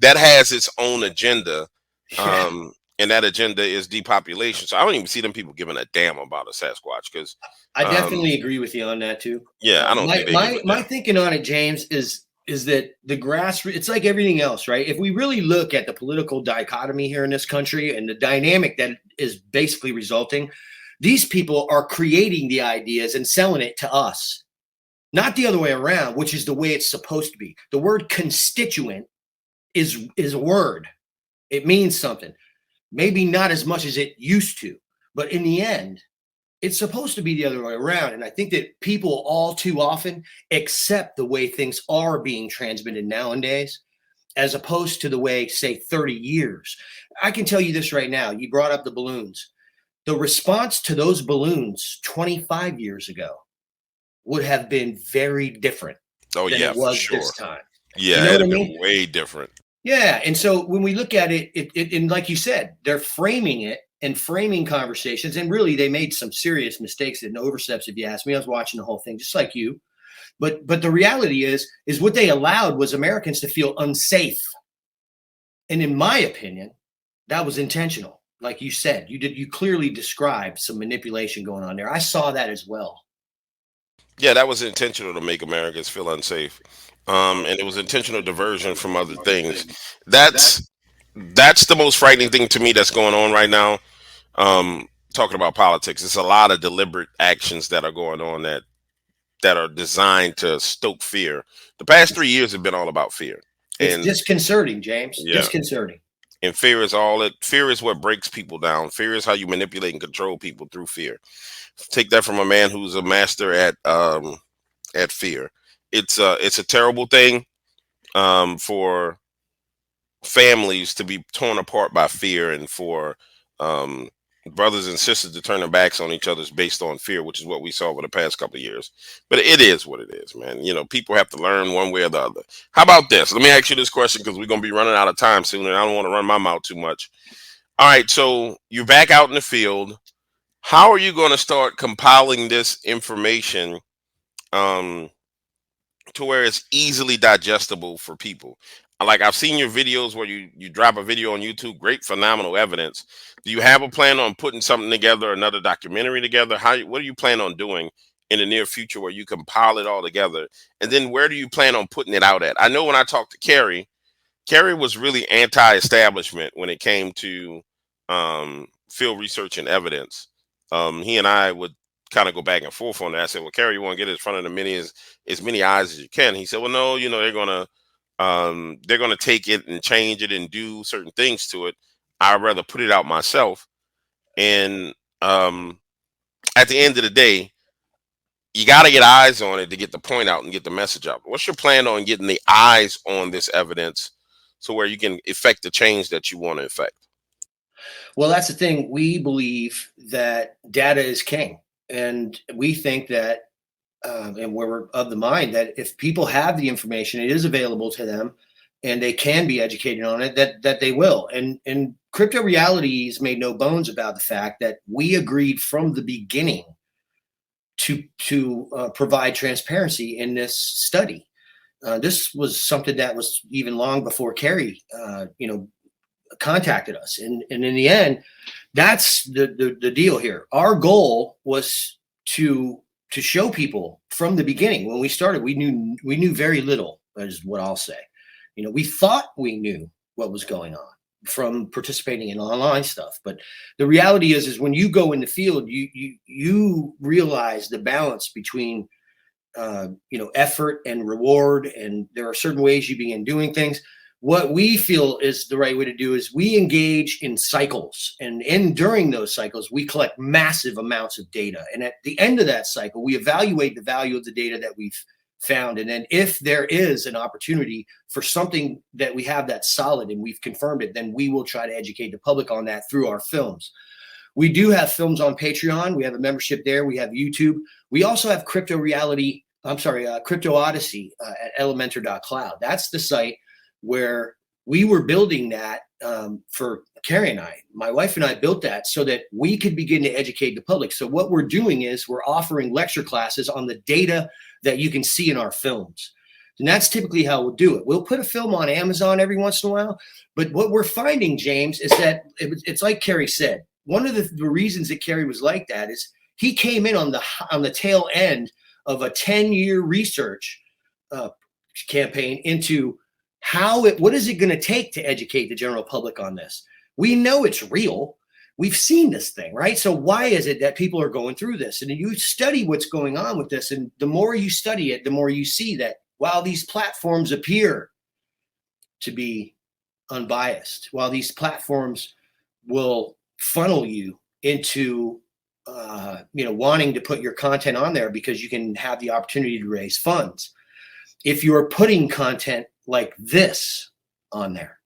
has its own agenda, Yeah. and that agenda is depopulation. So I don't even see them people giving a damn about a Sasquatch because, I um, definitely agree with you on that too. yeah, I don't My think they give my a my damn. thinking on it, James, is that the grassroots. It's like everything else, right? If we really look at the political dichotomy here in this country and the dynamic that is basically resulting, these people are creating the ideas and selling it to us, not the other way around, which is the way it's supposed to be. The word constituent is a word. It means something. Maybe not as much as it used to, but in the end, it's supposed to be the other way around. And I think that people all too often accept the way things are being transmitted nowadays, as opposed to the way, say, 30 years. I can tell you this right now. You brought up the balloons. The response to those balloons 25 years ago would have been very different Oh than yeah, it for was this sure. time. You Yeah, know it'd what I have mean? been way different. Yeah. And so when we look at it, and like you said, they're framing it and framing conversations. And really, they made some serious mistakes and oversteps, if you ask me. I was watching the whole thing, just like you. But the reality is what they allowed was Americans to feel unsafe. And in my opinion, that was intentional. Like you said, you clearly described some manipulation going on there. I saw that as well. Yeah, that was intentional to make Americans feel unsafe, and it was intentional diversion from other things. That's that's the most frightening thing to me that's going on right now. Talking about politics, it's a lot of deliberate actions that are going on that are designed to stoke fear. The past 3 years have been all about fear, It's and disconcerting, James. yeah, Disconcerting. and fear is all it. Fear is what breaks people down. Fear is how you manipulate and control people through fear. Take that from a man who's a master at fear. It's a terrible thing, for families to be torn apart by fear, and for um, brothers and sisters to turn their backs on each other's based on fear, which is what we saw over the past couple of years. But it is what it is, man. You know, people have to learn one way or the other. How about this? Let me ask you this question because we're gonna be running out of time soon, and I don't want to run my mouth too much. All right, so you're back out in the field. How are you going to start compiling this information? Um, to where it's easily digestible for people. like I've seen your videos where you drop a video on YouTube, great, phenomenal evidence. Do you have a plan on putting something together, another documentary together? What do you plan on doing in the near future where you compile it all together? And then where do you plan on putting it out at? I know when I talked to Kerry, Kerry was really anti-establishment when it came to field research and evidence. He and I would kind of go back and forth on that. I said, "Well, Kerry, you want to get it in front of as many eyes as you can." He said, "Well, no, they're gonna take it and change it and do certain things to it. I'd rather put it out myself." And at the end of the day, you got to get eyes on it to get the point out and get the message out. What's your plan on getting the eyes on this evidence so where you can effect the change that you want to effect? Well, that's the thing. We believe that data is king, and we think that, and we're of the mind that if people have the information, it is available to them, and they can be educated on it. That they will. And crypto realities made no bones about the fact that we agreed from the beginning to provide transparency in this study. This was something that was even long before Kerry, contacted us, and in the end, that's the deal here. Our goal was to show people from the beginning. When we started, we knew very little, is what I'll say. We thought we knew what was going on from participating in online stuff, but the reality is when you go in the field, you realize the balance between effort and reward, and there are certain ways you begin doing things. What we feel is the right way to do is we engage in cycles, and during those cycles, we collect massive amounts of data. And at the end of that cycle, we evaluate the value of the data that we've found. And then if there is an opportunity for something that we have that's solid and we've confirmed it, then we will try to educate the public on that through our films. We do have films on Patreon. We have a membership there. We have YouTube. We also have Crypto Odyssey at elementor.cloud. That's the site where we were building that for Kerry and I. My wife and I built that so that we could begin to educate the public. So what we're doing is we're offering lecture classes on the data that you can see in our films. And that's typically how we'll do it. We'll put a film on Amazon every once in a while. But what we're finding, James, is that it's like Kerry said. One of the reasons that Kerry was like that is he came in on the tail end of a 10-year research campaign into what is it going to take to educate the general public on this? We know it's real. We've seen this thing, right? So why is it that people are going through this? And you study what's going on with this, and the more you study it, the more you see that while these platforms appear to be unbiased, while these platforms will funnel you into wanting to put your content on there because you can have the opportunity to raise funds. If you're putting content like this on there,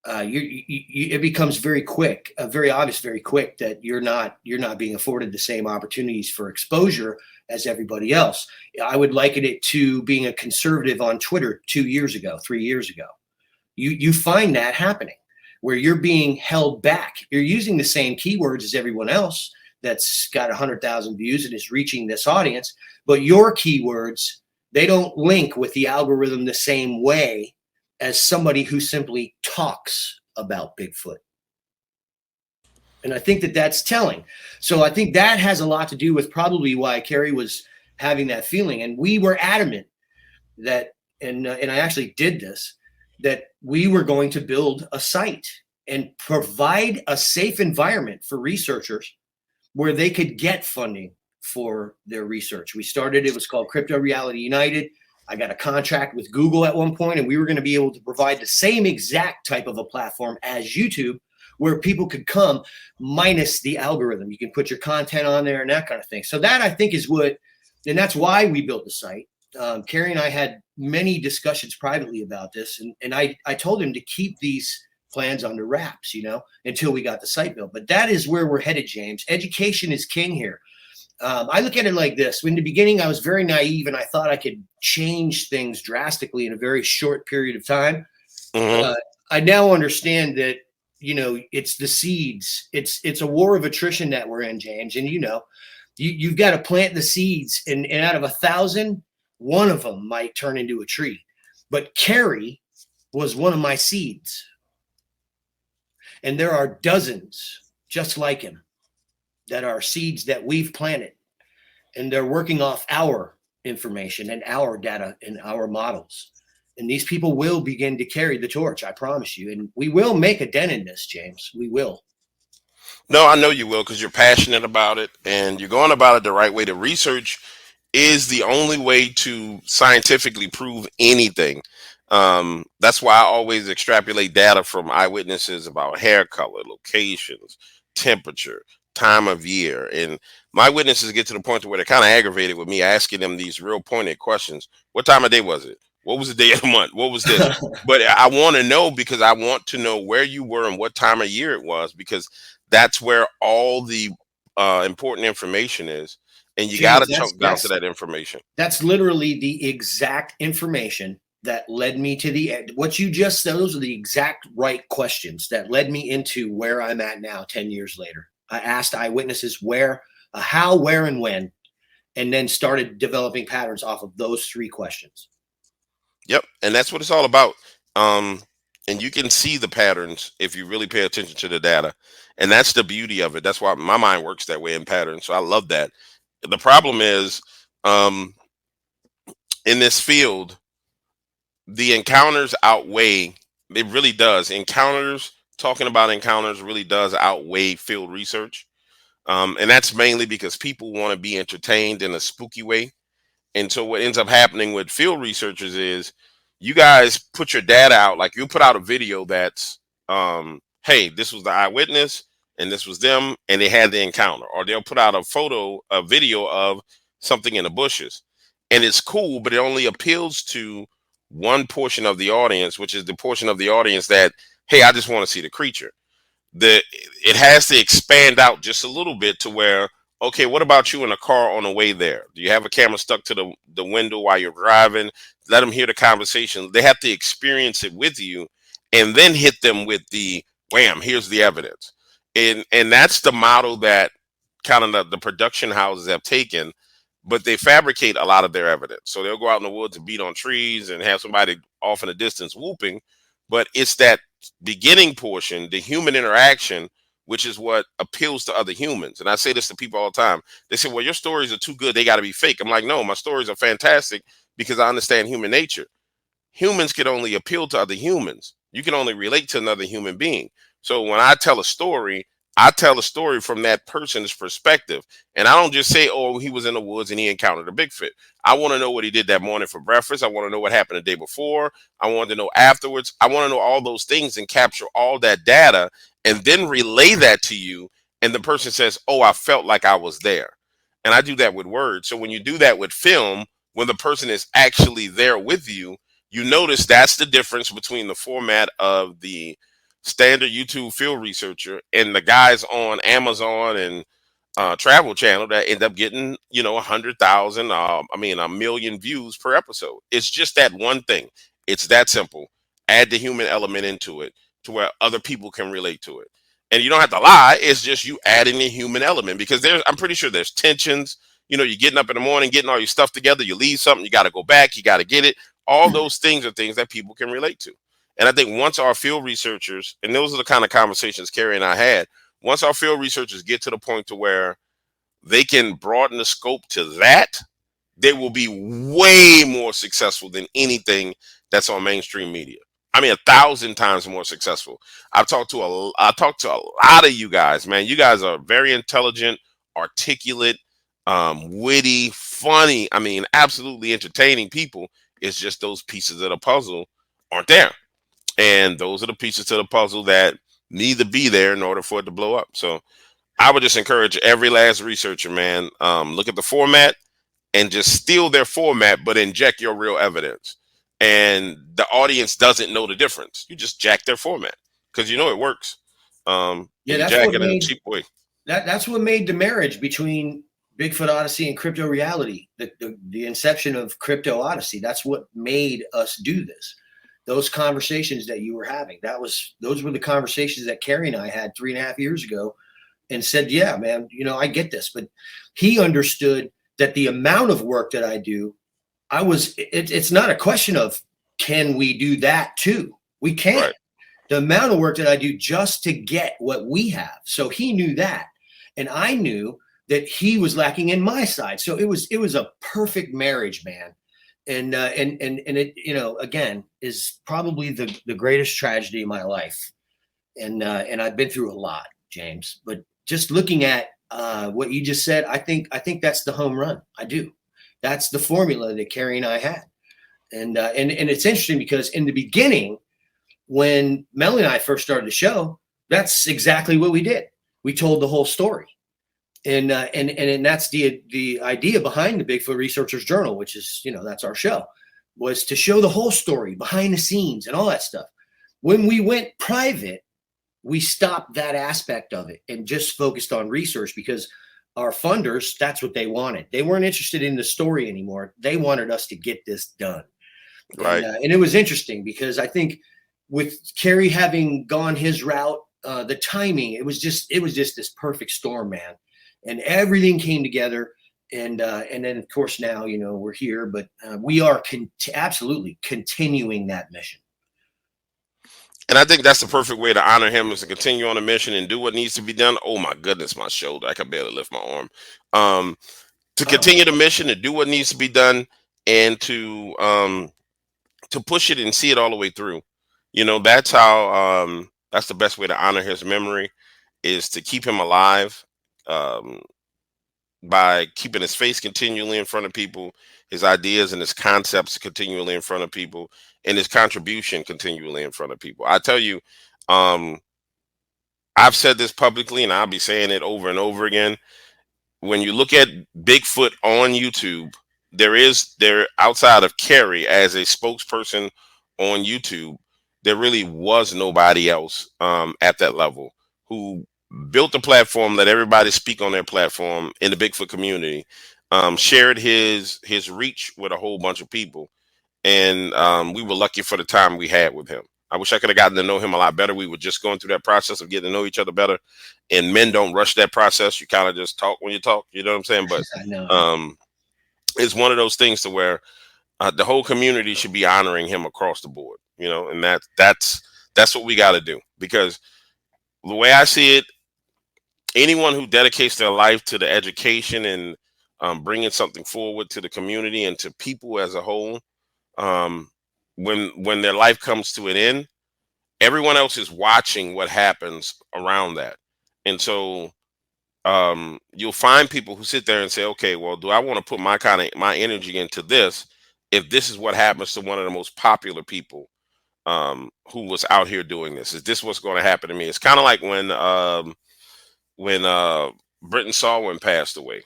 it becomes very obvious very quick that you're not being afforded the same opportunities for exposure as everybody else. I would liken it to being a conservative on Twitter 2 years ago, 3 years ago. You find that happening where you're being held back. You're using the same keywords as everyone else that's got 100,000 views and is reaching this audience, but your keywords, they don't link with the algorithm the same way as somebody who simply talks about Bigfoot. And I think that that's telling. So I think that has a lot to do with probably why Kerry was having that feeling. And we were adamant that, and I actually did this, that we were going to build a site and provide a safe environment for researchers where they could get funding for their research. We started, it was called Crypto Reality United. I got a contract with Google at one point, and we were going to be able to provide the same exact type of a platform as YouTube, where people could come minus the algorithm. You can put your content on there and that kind of thing. So that, I think, is and that's why we built the site. Kerry and I had many discussions privately about this, and I told him to keep these plans under wraps, until we got the site built. But that is where we're headed, James. Education is king here. I look at it like this. In the beginning, I was very naive, and I thought I could change things drastically in a very short period of time. Mm-hmm. I now understand that, it's the seeds. It's a war of attrition that we're in, James. And, you've got to plant the seeds, and out of 1,000, one of them might turn into a tree. But Kerry was one of my seeds. And there are dozens just like him that are seeds that we've planted. And they're working off our information and our data and our models. And these people will begin to carry the torch, I promise you. And we will make a dent in this, James. We will. No, I know you will because you're passionate about it and you're going about it the right way. The research is the only way to scientifically prove anything. That's why I always extrapolate data from eyewitnesses about hair color, locations, temperature, time of year. And my witnesses get to the point to where they're kind of aggravated with me asking them these real pointed questions. What time of day was it? What was the day of the month? What was this? But I want to know because I want to know where you were and what time of year it was, because that's where all the important information is. And you got James, to chunk down to that information. That's literally the exact information that led me to the end. What you just said, those are the exact right questions that led me into where I'm at now, 10 years later. I asked eyewitnesses where, how, where, and when, and then started developing patterns off of those three questions. Yep. And that's what it's all about. And you can see the patterns if you really pay attention to the data. And that's the beauty of it. That's why my mind works that way in patterns. So I love that. The problem is, in this field, the encounters outweigh, it really does. Talking about encounters really does outweigh field research. And that's mainly because people want to be entertained in a spooky way. And so what ends up happening with field researchers is you guys put your data out, like you put out a video that's, hey, this was the eyewitness and this was them and they had the encounter. Or they'll put out a video of something in the bushes. And it's cool, but it only appeals to one portion of the audience, which is the portion of the audience that, hey, I just want to see the creature. It has to expand out just a little bit to where, okay, what about you in a car on the way there? Do you have a camera stuck to the window while you're driving? Let them hear the conversation. They have to experience it with you and then hit them with the wham, here's the evidence. And that's the model that kind of the production houses have taken, but they fabricate a lot of their evidence. So they'll go out in the woods and beat on trees and have somebody off in the distance whooping. But it's that beginning portion, the human interaction, which is what appeals to other humans. And I say this to people all the time. They say, well, your stories are too good. They got to be fake. I'm like, no, my stories are fantastic because I understand human nature. Humans can only appeal to other humans. You can only relate to another human being. So when I tell a story, I tell a story from that person's perspective. And I don't just say, oh, he was in the woods and he encountered a Bigfoot. I want to know what he did that morning for breakfast. I want to know what happened the day before. I want to know afterwards. I want to know all those things and capture all that data and then relay that to you. And the person says, oh, I felt like I was there. And I do that with words. So when you do that with film, when the person is actually there with you, you notice that's the difference between the format of the standard YouTube field researcher and the guys on Amazon and Travel Channel that end up getting, 100,000, a million views per episode. It's just that one thing. It's that simple. Add the human element into it to where other people can relate to it. And you don't have to lie. It's just you adding the human element because I'm pretty sure there's tensions. You're getting up in the morning, getting all your stuff together. You leave something, you got to go back. You got to get it. All those things are things that people can relate to. And I think once our field researchers, and those are the kind of conversations Kerry and I had, once our field researchers get to the point to where they can broaden the scope to that, they will be way more successful than anything that's on mainstream media. 1,000 times more successful. I talked to a lot of you guys, man. You guys are very intelligent, articulate, witty, funny. Absolutely entertaining people. It's just those pieces of the puzzle aren't there. And those are the pieces to the puzzle that need to be there in order for it to blow up. So I would just encourage every last researcher, man, look at the format and just steal their format, but inject your real evidence. And the audience doesn't know the difference. You just jack their format because it works. Yeah, that's jack it in a cheap way. That's what made the marriage between Bigfoot Odyssey and Crypto Reality, the inception of Crypto Odyssey. That's what made us do this. Those conversations that you were having, those were the conversations that Kerry and I had 3.5 years ago and said, yeah, man, I get this. But he understood that the amount of work that I do, it's not a question of, can we do that too? We can't. Right. The amount of work that I do just to get what we have. So he knew that, and I knew that he was lacking in my side. So it was a perfect marriage, man. And it, you know, again, is probably the greatest tragedy of my life. And I've been through a lot, James. But just looking at what you just said, I think that's the home run. I do. That's the formula that Kerry and I had. And it's interesting because in the beginning, when Melanie and I first started the show, that's exactly what we did. We told the whole story. And that's the idea behind the Bigfoot Researchers Journal, which is, you know, that's our show, was to show the whole story behind the scenes and all that stuff. When we went private, we stopped that aspect of it and just focused on research because our funders, that's what they wanted. They weren't interested in the story anymore. They wanted us to get this done. Right. And it was interesting because I think with Kerry having gone his route, the timing, it was just this perfect storm, man. And everything came together. And then, of course, now, you know, we're here, but we are absolutely continuing that mission. And I think that's the perfect way to honor him, is to continue on a mission and do what needs to be done. Oh my goodness, my shoulder! I can barely lift my arm. To continue the mission, to do what needs to be done, and to push it and see it all the way through. You know, that's how that's the best way to honor his memory, is to keep him alive. By keeping his face continually in front of people, his ideas and his concepts continually in front of people, and his contribution continually in front of people. I tell you, I've said this publicly and I'll be saying it over and over again. When you look at Bigfoot on YouTube, there outside of Kerry as a spokesperson on YouTube, there really was nobody else at that level who built a platform, let everybody speak on their platform in the Bigfoot community, shared his reach with a whole bunch of people. And we were lucky for the time we had with him. I wish I could have gotten to know him a lot better. We were just going through that process of getting to know each other better. And men don't rush that process. You kind of just talk when you talk. You know what I'm saying? But it's one of those things to where the whole community should be honoring him across the board. You know, and that's what we got to do. Because the way I see it, anyone who dedicates their life to the education and bringing something forward to the community and to people as a whole, when their life comes to an end, everyone else is watching what happens around that. And so you'll find people who sit there and say, okay, well, do I want to put my energy into this if this is what happens to one of the most popular people who was out here doing this? Is this what's going to happen to me? It's kind of like when Britton Salwin passed away.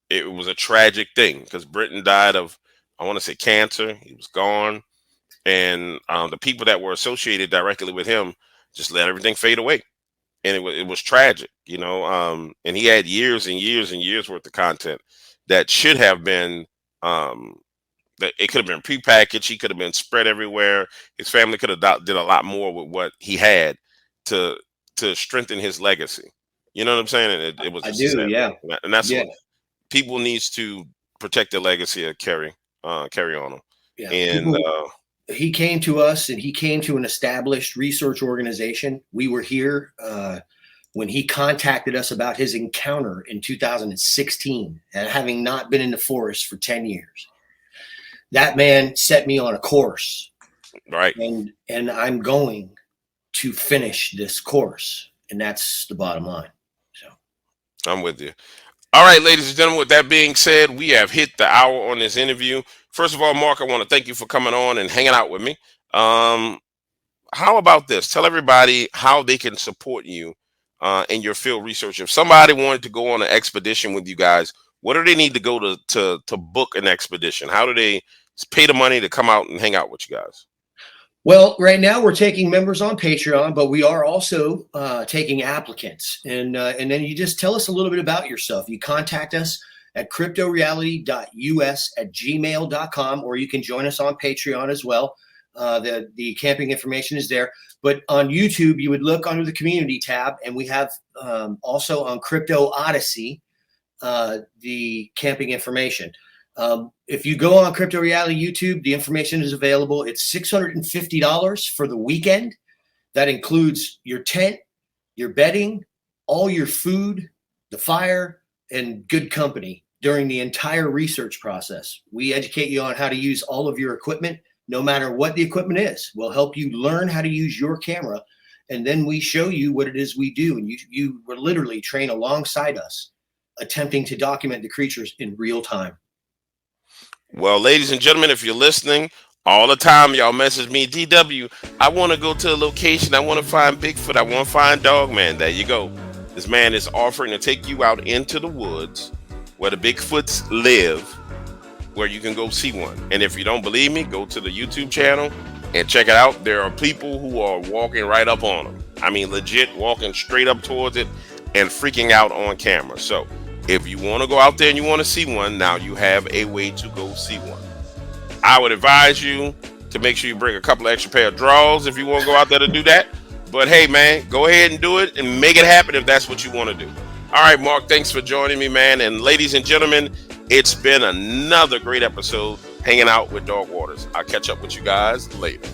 It was a tragic thing because Britton died of, I want to say, cancer. He was gone. And the people that were associated directly with him just let everything fade away. And it was tragic, you know. And he had years and years and years worth of content that should have been, that it could have been prepackaged. He could have been spread everywhere. His family could have did a lot more with what he had to strengthen his legacy. You know what I'm saying? And it was I just do, sad. yeah. And that's what people needs to protect the legacy of Kerry on. Yeah. And he came to us, and he came to an established research organization. We were here when he contacted us about his encounter in 2016, and having not been in the forest for 10 years. That man set me on a course. Right. And I'm going to finish this course. And that's the bottom line. So I'm with you. All right, ladies and gentlemen, with that being said, we have hit the hour on this interview. First of all, Mark, I want to thank you for coming on and hanging out with me. How about this? Tell everybody how they can support you in your field research. If somebody wanted to go on an expedition with you guys, what do they need to go to book an expedition? How do they pay the money to come out and hang out with you guys? Well, right now we're taking members on Patreon, but we are also taking applicants. And then you just tell us a little bit about yourself. You contact us at cryptoreality.us@gmail.com, or you can join us on Patreon as well. The camping information is there. But on YouTube, you would look under the community tab, and we have also on Crypto Odyssey the camping information. if you go on Crypto Reality YouTube, the information is available. It's $650 for the weekend. That includes your tent, your bedding, all your food, the fire, and good company during the entire research process. We educate you on how to use all of your equipment, no matter what the equipment is. We'll help you learn how to use your camera, and then we show you what it is we do. And you will literally train alongside us, attempting to document the creatures in real time. Well, ladies and gentlemen, if you're listening, all the time y'all message me, DW, I want to go to a location. I want to find Bigfoot. I want to find Dogman. There you go. This man is offering to take you out into the woods where the Bigfoots live, where you can go see one. And if you don't believe me, go to the YouTube channel and check it out. There are people who are walking right up on them. I mean, legit walking straight up towards it and freaking out on camera. So if you want to go out there and you want to see one, now you have a way to go see one. I would advise you to make sure you bring a couple of extra pair of drawers if you want to go out there to do that. But hey, man, go ahead and do it and make it happen if that's what you want to do. All right, Mark, thanks for joining me, man. And ladies and gentlemen, it's been another great episode hanging out with Dog Waters. I'll catch up with you guys later.